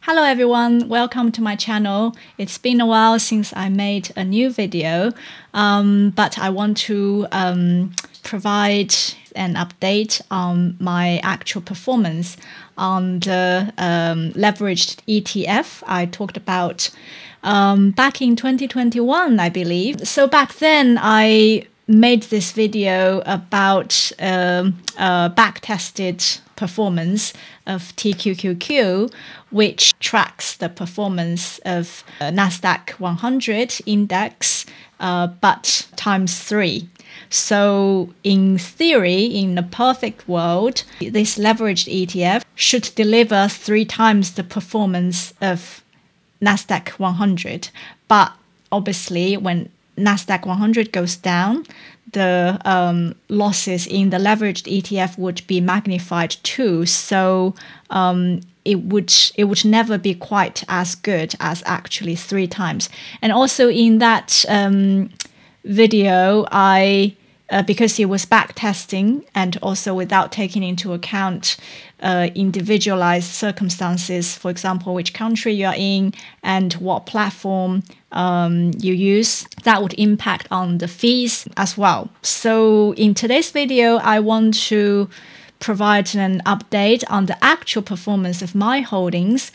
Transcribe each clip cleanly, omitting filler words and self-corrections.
Hello everyone, welcome to my channel. It's been a while since I made a new video, but I want to provide an update on my actual performance on the leveraged ETF I talked about back in 2021, I believe. So back then I made this video about back-tested performance of TQQQ, which tracks the performance of NASDAQ 100 index, but times 3. So in theory, in a perfect world, this leveraged ETF should deliver 3 times the performance of NASDAQ 100. But obviously, when NASDAQ 100 goes down, the losses in the leveraged ETF would be magnified too. So it would never be quite as good as actually 3 times. And also in that video, because it was back testing and also without taking into account individualized circumstances, for example, which country you are in and what platform you use, that would impact on the fees as well. So in today's video, I want to provide an update on the actual performance of my holdings,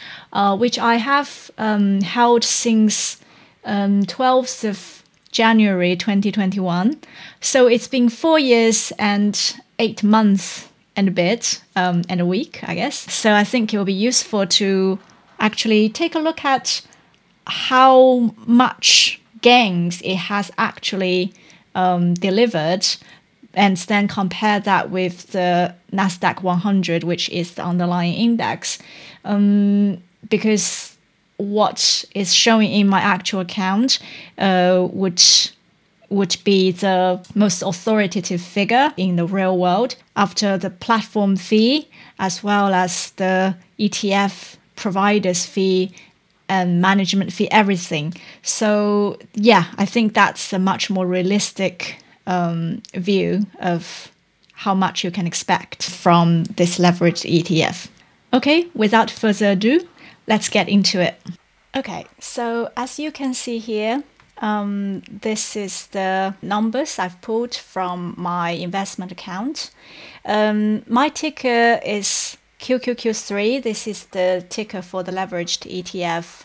which I have held since 12th of January 2021. So it's been 4 years and 8 months and a bit, and a week, I guess. So I think it will be useful to actually take a look at how much gains it has actually delivered, and then compare that with the NASDAQ 100, which is the underlying index. Because what is showing in my actual account would be the most authoritative figure in the real world after the platform fee as well as the ETF provider's fee and management fee, everything. So yeah, I think that's a much more realistic view of how much you can expect from this leveraged ETF. Okay, without further ado, let's get into it. Okay, so as you can see here, this is the numbers I've pulled from my investment account. My ticker is QQQ3. This is the ticker for the leveraged ETF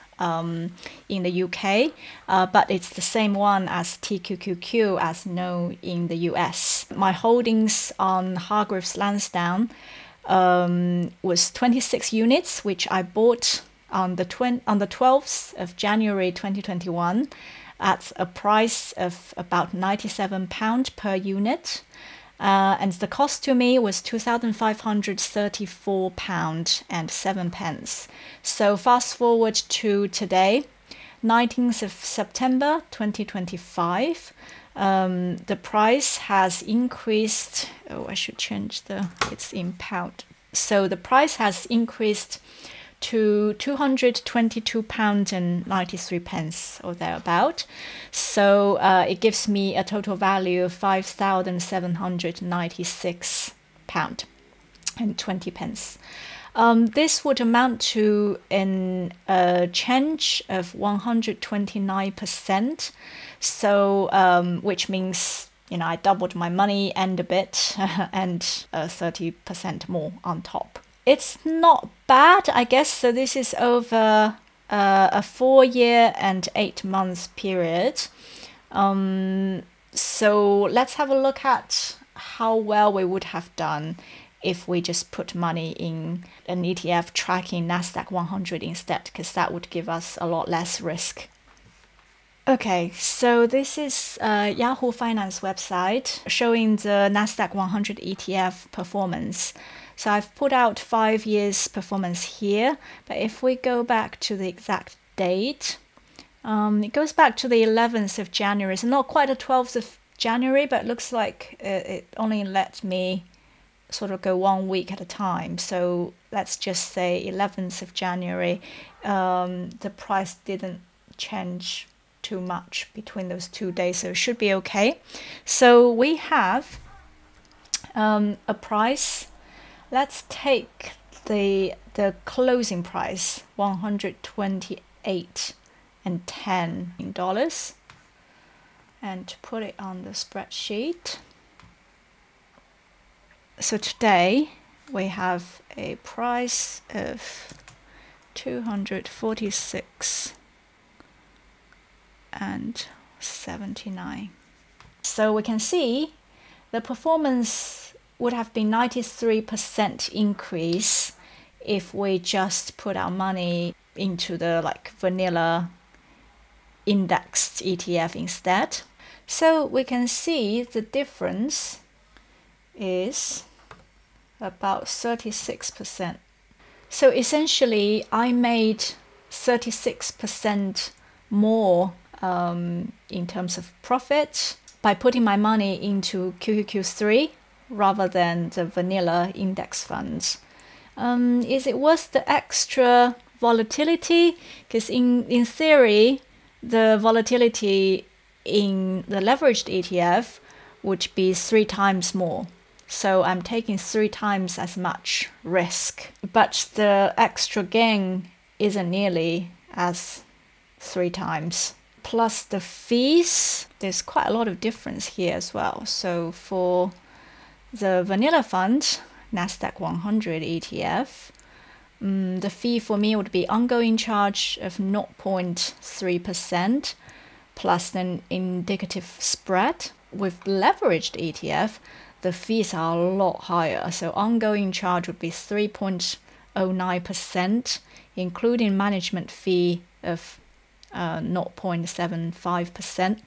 in the UK, but it's the same one as TQQQ as known in the US. My holdings on Hargreaves Lansdown was 26 units, which I bought on the 12th of January 2021 at a price of about £97 per unit. And the cost to me was £2,534.07. So fast forward to today, 19th of September 2025, the price has increased. Oh, I should change it's in pound. So the price has increased to £222.93 or thereabout. So it gives me a total value of £5,796.20. This would amount to a change of 129%. So which means, you know, I doubled my money and a bit, and 30% more on top. It's not bad, I guess. So this is over a 4-year and 8 months period. So let's have a look at how well we would have done if we just put money in an ETF tracking NASDAQ 100 instead, because that would give us a lot less risk. Okay, so this is Yahoo Finance website showing the NASDAQ 100 ETF performance. So I've put out 5 years performance here, but if we go back to the exact date, it goes back to the 11th of January. So not quite the 12th of January, but it looks like it only let me sort of go 1 week at a time. So let's just say 11th of January, the price didn't change too much between those 2 days, so it should be okay. So we have a price. Let's take the closing price, $128.10, and to put it on the spreadsheet. So today we have a price of 246.79. So we can see the performance would have been 93% increase if we just put our money into the vanilla indexed ETF instead. So we can see the difference is about 36%. So essentially I made 36% more in terms of profit by putting my money into QQQ3 rather than the vanilla index funds. Is it worth the extra volatility? Because in theory, the volatility in the leveraged ETF would be 3 times more. So I'm taking 3 times as much risk. But the extra gain isn't nearly as 3 times. Plus the fees, there's quite a lot of difference here as well. So for the vanilla fund, NASDAQ 100 ETF, the fee for me would be ongoing charge of 0.3% plus an indicative spread. With leveraged ETF, the fees are a lot higher. So ongoing charge would be 3.09%, including management fee of 0.75%,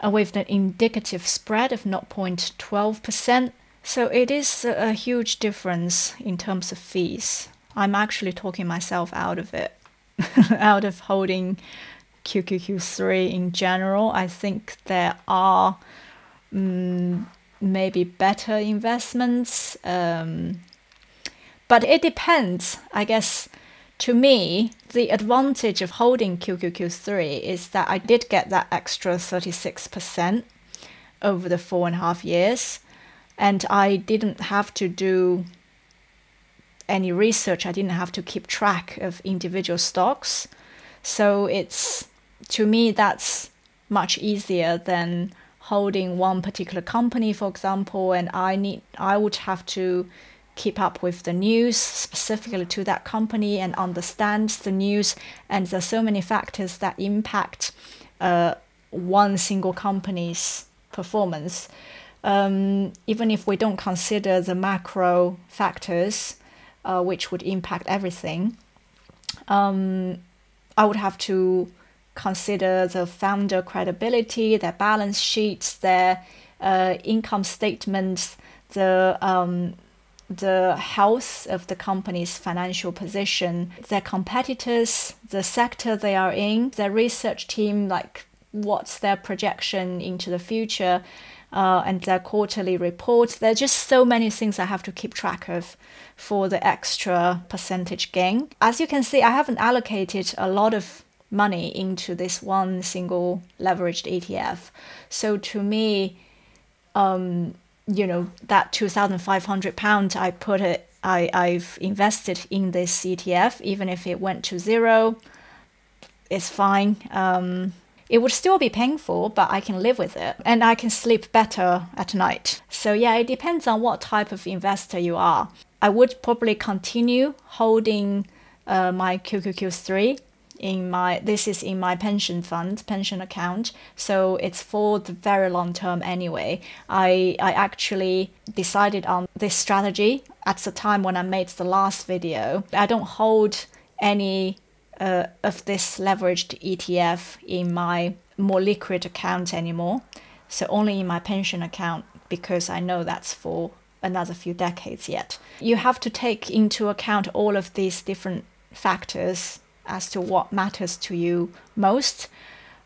with an indicative spread of 0.12%. So it is a huge difference in terms of fees. I'm actually talking myself out of it, out of holding QQQ3 in general. I think there are maybe better investments, but it depends. I guess to me, the advantage of holding QQQ3 is that I did get that extra 36% over the 4.5 years, and I didn't have to do any research. I didn't have to keep track of individual stocks. So it's, to me, that's much easier than holding one particular company, for example, and I would have to keep up with the news specifically to that company and understand the news. And there's so many factors that impact one single company's performance. Even if we don't consider the macro factors, which would impact everything, I would have to consider the founder credibility, their balance sheets, their income statements, the health of the company's financial position, their competitors, the sector they are in, their research team, what's their projection into the future, and their quarterly reports. There are just so many things I have to keep track of for the extra percentage gain. As you can see, I haven't allocated a lot of money into this one single leveraged ETF. So to me, that £2,500 I've invested in this ETF, even if it went to zero, it's fine. It would still be painful, but I can live with it and I can sleep better at night. So yeah, it depends on what type of investor you are. I would probably continue holding my QQQ3 this is in my pension account, so it's for the very long term anyway. I actually decided on this strategy at the time when I made the last video. I don't hold any of this leveraged ETF in my more liquid account anymore, so only in my pension account, because I know that's for another few decades yet. You have to take into account all of these different factors as to what matters to you most.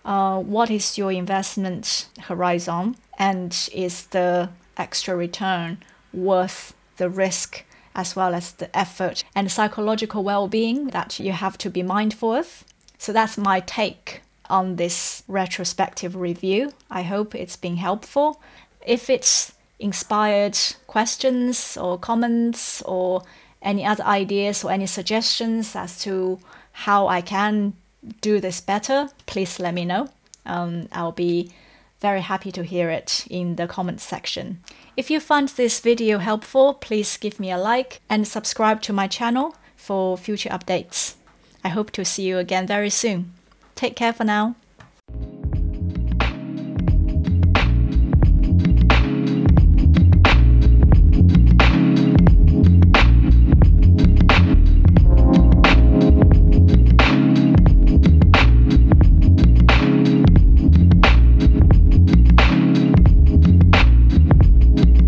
What is your investment horizon, and is the extra return worth the risk as well as the effort and psychological well-being that you have to be mindful of? So that's my take on this retrospective review. I hope it's been helpful. If it's inspired questions or comments or any other ideas or any suggestions as to how I can do this better, please let me know. I'll be very happy to hear it in the comments section. If you found this video helpful, please give me a like and subscribe to my channel for future updates. I hope to see you again very soon. Take care for now.